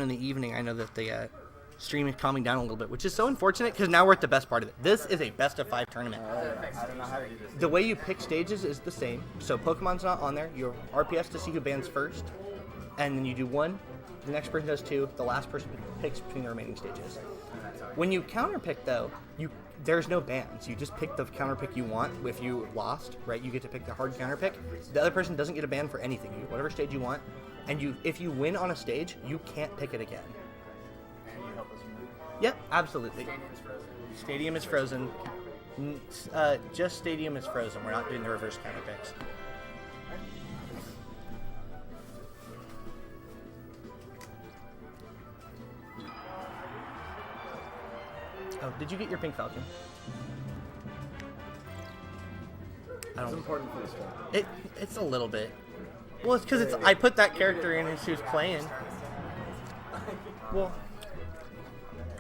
in the evening, I know that the stream is calming down a little bit, which is so unfortunate because now we're at the best part of it. This is a best of 5 tournament. I don't know how to do this. The way you pick stages is the same. So Pokemon's not on there. You have RPS to see who bans first, and then you do 1. The next person does 2. The last person picks between the remaining stages. When you counter pick, though, there's no bans. You just pick the counter pick you want. If you lost, right, you get to pick the hard counter pick. The other person doesn't get a ban for anything. You whatever stage you want, and if you win on a stage, you can't pick it again. Can you help us move? Yep, absolutely. Stadium is frozen. Stadium is frozen. Just Stadium is frozen. We're not doing the reverse counter picks. Oh, did you get your pink Falcon? It's important for this one. It's a little bit. Well, it's because I put that character in and she was playing. Well,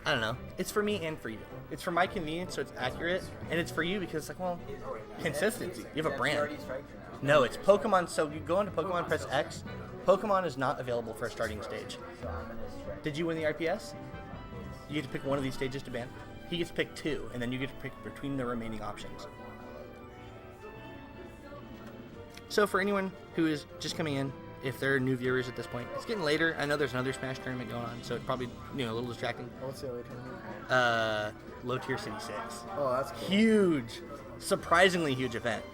I don't know. It's for me and for you. It's for my convenience, so it's accurate, and it's for you because, like, well, consistency. You have a brand. No, it's Pokemon. So you go into Pokemon, press X. Pokemon is not available for a starting stage. Did you win the RPS? You get to pick one of these stages to ban. He gets to pick 2, and then you get to pick between the remaining options. So for anyone who is just coming in, if they're new viewers at this point, it's getting later. I know there's another Smash tournament going on, so it's probably a little distracting. What's the other tournament? Low Tier City 6. Oh, that's cool. Huge, surprisingly huge event.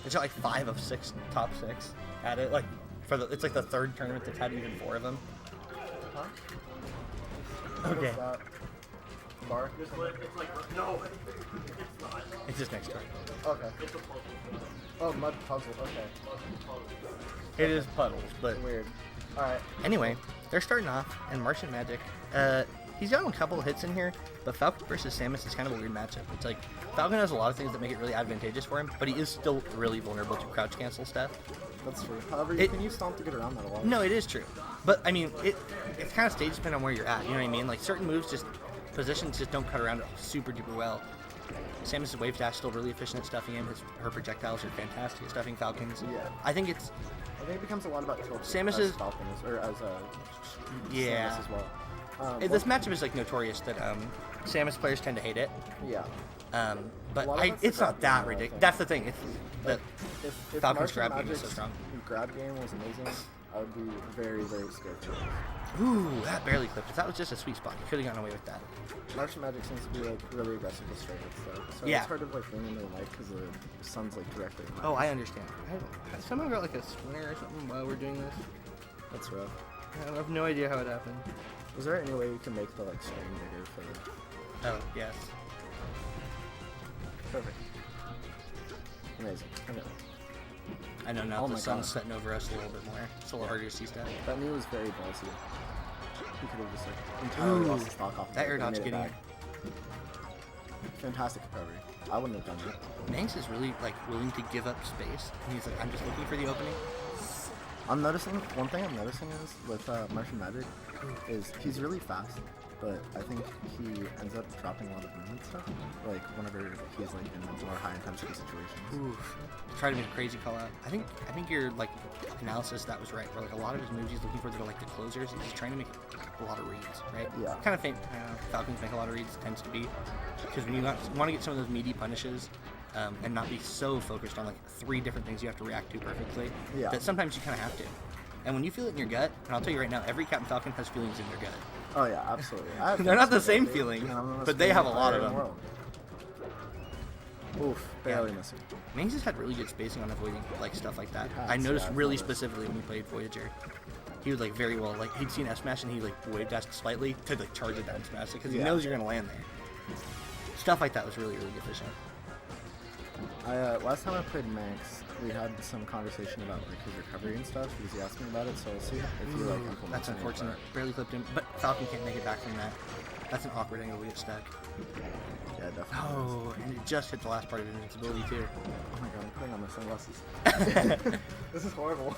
It's got like 5 of 6 top 6 at it. Like it's like the 3rd tournament that's had even 4 of them. Huh? Okay. What is that? Bar? It's like, no, it's not. It's just next turn. Okay. It's a puzzle. Oh, mud puzzle. Okay. It is puddles, but Weird. Alright. anyway, they're starting off, and MartianMagic, he's got a couple of hits in here, but Falcon versus Samus is kind of a weird matchup. It's like, Falcon has a lot of things that make it really advantageous for him, but he is still really vulnerable to crouch cancel stuff. That's true. However, you can use Stomp to get around that a lot. No, it is true. But, I mean, it's kind of stage dependent on where you're at, you know what I mean? Like, certain moves positions just don't cut around it super duper well. Samus' wave dash is still really efficient at stuffing him. Her projectiles are fantastic at stuffing Falcons. Yeah. I think it becomes a lot about tilt. Samus as is- Falcon is, or as yeah. Samus as well. This matchup is like notorious that Samus players tend to hate it. Yeah. But A lot of that's it's the not grab that game, ridiculous. I think. That's the thing. It's the If Falcon's grab game is so MartianMagic's strong. grab game was amazing, I would be very, very scared for it. Ooh, that barely clipped. If that was just a sweet spot, you could have gotten away with that. MartianMagic seems to be like really aggressive with straight hits though. So Yeah. it's hard to like win in their life because the sun's like directly. on Oh, it. I understand. Someone got like a splinter or something while we're doing this. That's rough. I have no idea how it happened. Is there any way you can make the like string bigger for the? Oh, yes. Perfect. Amazing. Okay. I know now Oh the my sun's God. setting over us a little bit more. It's a little harder to see stuff. That knee was very ballsy. He could have just like entirely lost the stock off. That of it, air but he dodge made it getting back. Fantastic recovery. I wouldn't have done it. Manx is really like willing to give up space. And he's like, I'm just looking for the opening. I'm noticing one thing I'm noticing is with MartianMagic is he's really fast, but I think he ends up dropping a lot of movement stuff. Like whenever he's like in more high intensity situations. Oof. Try to make a crazy call out. I think your like analysis that was right. Where like a lot of his moves he's looking for that are like the closers, and he's trying to make a lot of reads, right? Yeah. Kind of Falcons make a lot of reads tends to be because when you want to get some of those meaty punishes. And not be so focused on like 3 different things you have to react to perfectly. Yeah. That sometimes you kind of have to. And when you feel it in your gut, and I'll tell you right now, every Captain Falcon has feelings in their gut. Oh yeah, absolutely. I have They're not the feelings same about it, feeling, and I'm the most but they have a feeling lot of player in them. the world. Oof, barely missing. Manx has had really good spacing on avoiding like stuff like that. He has, I noticed yeah, I've really noticed. specifically when we played Voyager. He would like very well like he'd seen S smash and he like wave dashed slightly to like charge it down smash because he Yeah. knows you're gonna land there. Stuff like that was really efficient. Last time I played Manx, we had some conversation about like his recovery and stuff because he asked me about it. So we'll see if you like implement That's any of unfortunate. that. Barely clipped him, but Falcon can't make it back from that. That's an awkward angle to get stuck. Yeah, definitely. Oh, and it just hit the last part of invincibility too. Oh my god, I'm putting on my sunglasses. This is horrible.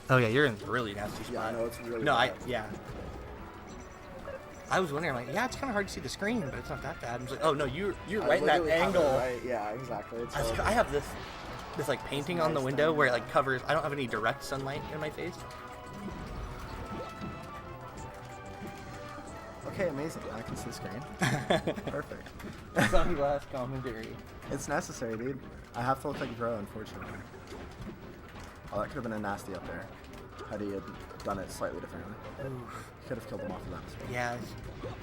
Oh yeah, you're in a really nasty spot. Yeah, I know it's really. No, bad. I was wondering, like, yeah, it's kind of hard to see the screen, but it's not that bad. I was like, oh no, you're I right in that literally have it angle. right. Yeah, exactly. It's I horrible. have this. this like painting on the window where it like covers. I don't have any direct sunlight in my face. Okay, amazing. I can see screen. Perfect. Sunglass commentary. It's necessary, dude. I have to look like bro, unfortunately. Oh, that could have been a nasty up there. Had he had done it slightly differently. He could have killed him off of that as well. Yeah, it's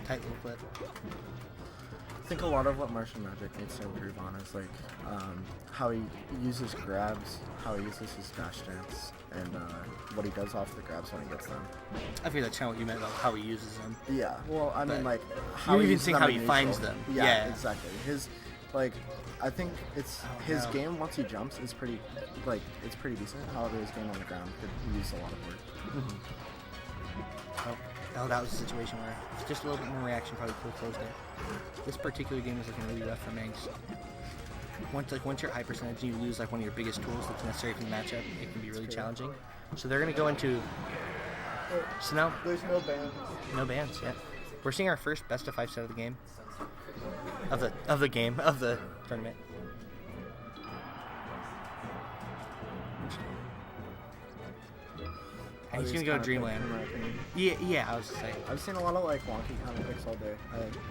tight little clip. I think a lot of what MartianMagic needs to improve on is like how he uses grabs, how he uses his dash dance, and what he does off the grabs when he gets them. I feel that's kind of what you meant about how he uses them. Yeah, well, I mean, like You're he even uses seeing them how in he neutral. finds them. Yeah, Yeah. exactly. His like, I think it's his no. game once he jumps is pretty like it's pretty decent. However, his game on the ground could use a lot of work. Oh, that was a situation where it's just a little bit more reaction probably could have closed it. This particular game is looking really rough for Manx. Once you're at high percentage and you lose like one of your biggest tools that's necessary for the matchup, it can be really challenging. So they're gonna go into. So now There's no bans. no bans yet. We're seeing our first best of 5 set of the game. Of the tournament. And he's gonna go Dreamland. Yeah, I was saying. I've seen a lot of like wonky kind of picks all day.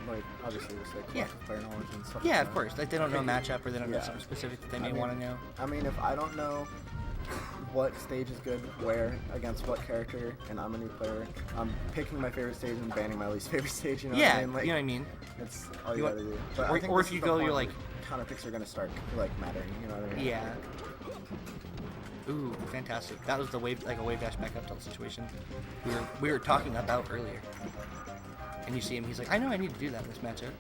Like obviously with like Yeah. player knowledge and stuff. Yeah, like of that. course. Like they don't know a matchup or they don't know Yeah. something specific that they may I mean- want to know. I mean, if I don't know what stage is good where against what character, and I'm a new player, I'm picking my favorite stage and banning my least favorite stage. You know Yeah, what I mean? Like, you know what I mean. it's all you You want- gotta do. But or- I think or this if you is the go, point you're where like- counter picks are gonna start like mattering. You know what I mean? Yeah. Ooh, fantastic. That was the wave, like a wave dash back up tilt situation we were talking about earlier. And you see him, he's like, I know I need to do that in this matchup.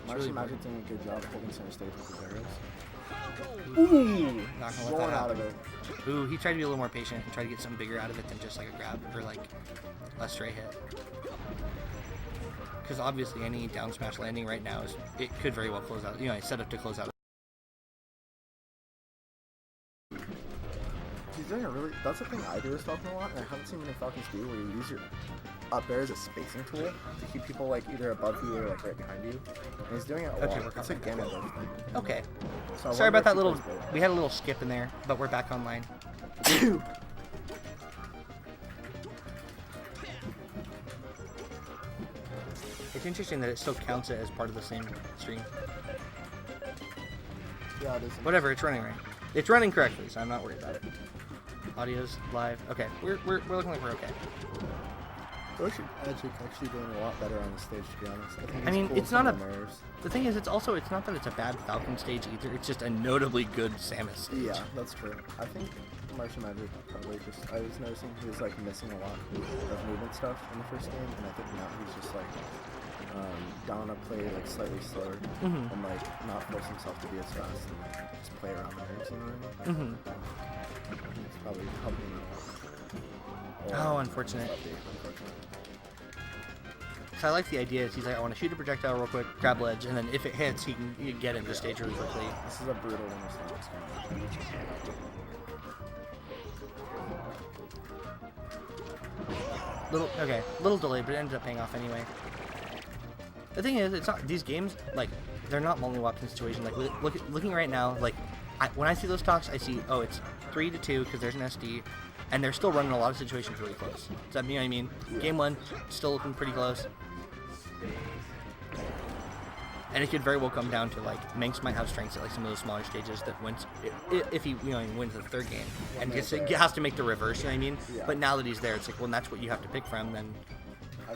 It's really MartianMagic doing a good job holding center stage with his arrows. Ooh, not gonna let Rolling that out of happen. it. Ooh, he tried to be a little more patient and try to get something bigger out of it than just like a grab or like a stray hit. Because obviously any down smash landing right now it could very well close out. You know, it's set up to close out. He's doing a really. That's the thing I do with Falcon a lot, and I haven't seen many Falcons do, where you use your up air as a spacing tool to keep people like either above you or like right behind you. And he's doing it a Okay, lot. we're It's a coming. gamma thing. Okay. So I Sorry wonder about that if he little. plays both. We had a little skip in there, but we're back online. It's interesting that it still counts it as part of the same stream. Yeah, it is. Whatever, it's running right. It's running correctly, so I'm not worried about it. Audio's live. Okay, we're looking like we're okay. MartianMagic actually doing a lot better on the stage, to be honest. I, think I he's mean, cool it's with some not of the nerves. The thing is, it's not that it's a bad Falcon stage either. It's just a notably good Samus stage. Yeah, that's true. I think MartianMagic probably just. I was noticing he was like missing a lot of movement stuff in the first game, and I think now he's just like down a play like slightly slower Mhm. and like not force himself to be as fast and like, just play around the nerves. You know what I mean? It's probably helping. Oh, unfortunate. So I like the idea. He's like, I want to shoot a projectile real quick, grab ledge, and then if it hits, he can get into stage really quickly. This is a brutal winner stage. Little delayed, but it ended up paying off anyway. The thing is, it's not these games like they're not multi-wapton situations. Like looking right now, like when I see those talks, I see it's 3-2 because there's an SD, and they're still running a lot of situations really close. Does that mean what I mean? Game 1 still looking pretty close. And it could very well come down to like Manx might have strengths at like some of those smaller stages that wins if he wins the third game and has to make the reverse. You know what I mean? Yeah. But now that he's there, it's like well, that's what you have to pick from. Then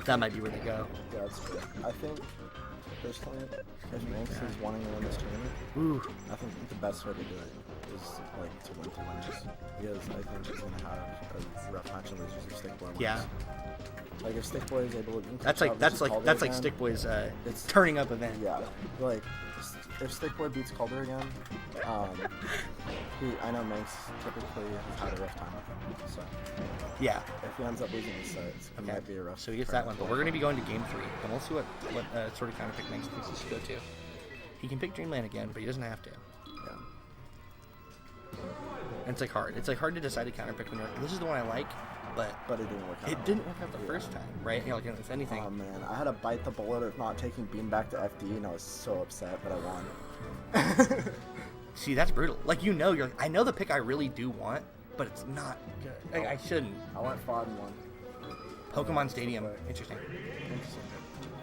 that might be where they go. Yeah, that's true. I think personally, if Manx is wanting to win this tournament, I think the best way to do it is like to win 2 winners because I think he's gonna have a rough match and lose if Stick Boy wins. Yeah. Like if Stick Boy is able to. That's like Stick Boy's It's turning up event. Yeah, like if Stick Boy beats Calder again, I know Manx typically has had a rough time with him. So Yeah. if he ends up losing his sets, it might be a rough. So he gets that one, but we're going to be going to game 3, and we'll see what sort of counter pick Manx thinks he should go to. He can pick Dreamland again, but he doesn't have to. Yeah. And it's like hard. It's like hard to decide to counter pick when you're like, this is the one I like, but But it didn't work out. it didn't work out the first time, right? You know, like if anything. Oh man, I had to bite the bullet of not taking Beam back to FD, and I was so upset, but I won. See, that's brutal. Like, you know, you're like, I know the pick I really do want, but it's not good. Like, I shouldn't. I went 5 and 1. Pokemon Stadium. Interesting. Interesting.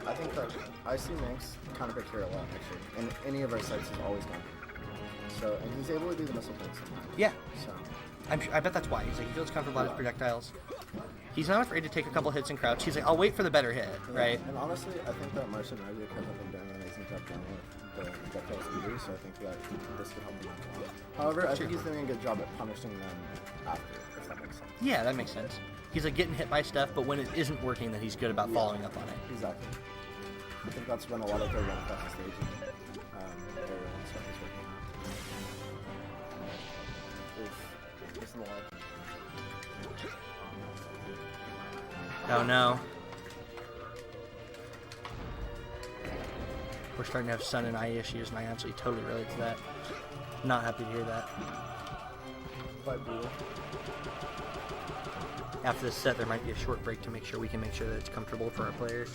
I think that I see Manx kind of pick here a lot, actually. And any of our sites has always gone here. So, and he's able to do the missile points. Yeah. So, I bet that's why. He's like, he feels comfortable with his projectiles. He's not afraid to take a couple hits and crouch. He's like, I'll wait for the better hit, right? And honestly, I think that MartianMagic hasn't been doing an amazing job dealing with the projectile speeders, so I think that this could help him out a lot. However, I think he's doing a good job at punishing them after, if that makes sense. Yeah, that makes sense. He's like getting hit by stuff, but when it isn't working, then he's good about following up on it. Exactly. I think that's when a lot of their run across the stage their stuff is working out. Oof. Missing the ledge. Oh no. We're starting to have sun and eye issues, and I absolutely totally relate to that. Not happy to hear that. Quite brutal. After this set, there might be a short break to make sure we can make sure that it's comfortable for our players.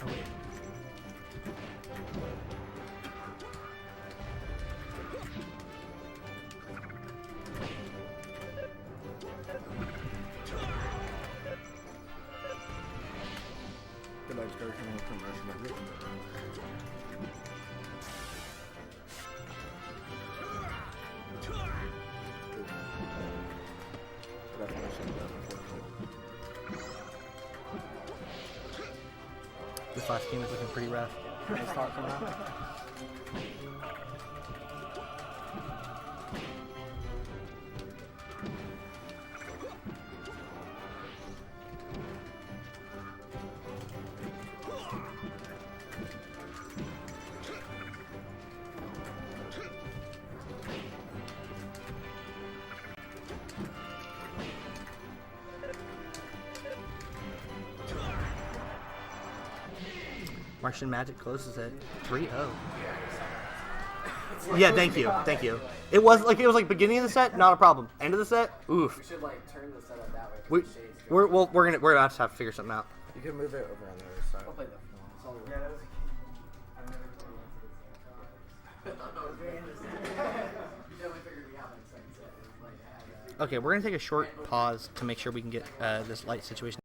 Oh, wait. Good edge guard coming from MartianMagic. This last game is looking pretty rough. Nice thought coming out. MartianMagic closes at 3-0. Yeah, thank you. Thank you. It was like beginning of the set, not a problem. End of the set, oof. We should like turn the setup that way. We're gonna have to figure something out. You can move it over on the other side. I'll play the it's all the way. I've never played You definitely figured me out in the second set. It was like, Okay, we're gonna take a short pause to make sure we can get this light situation.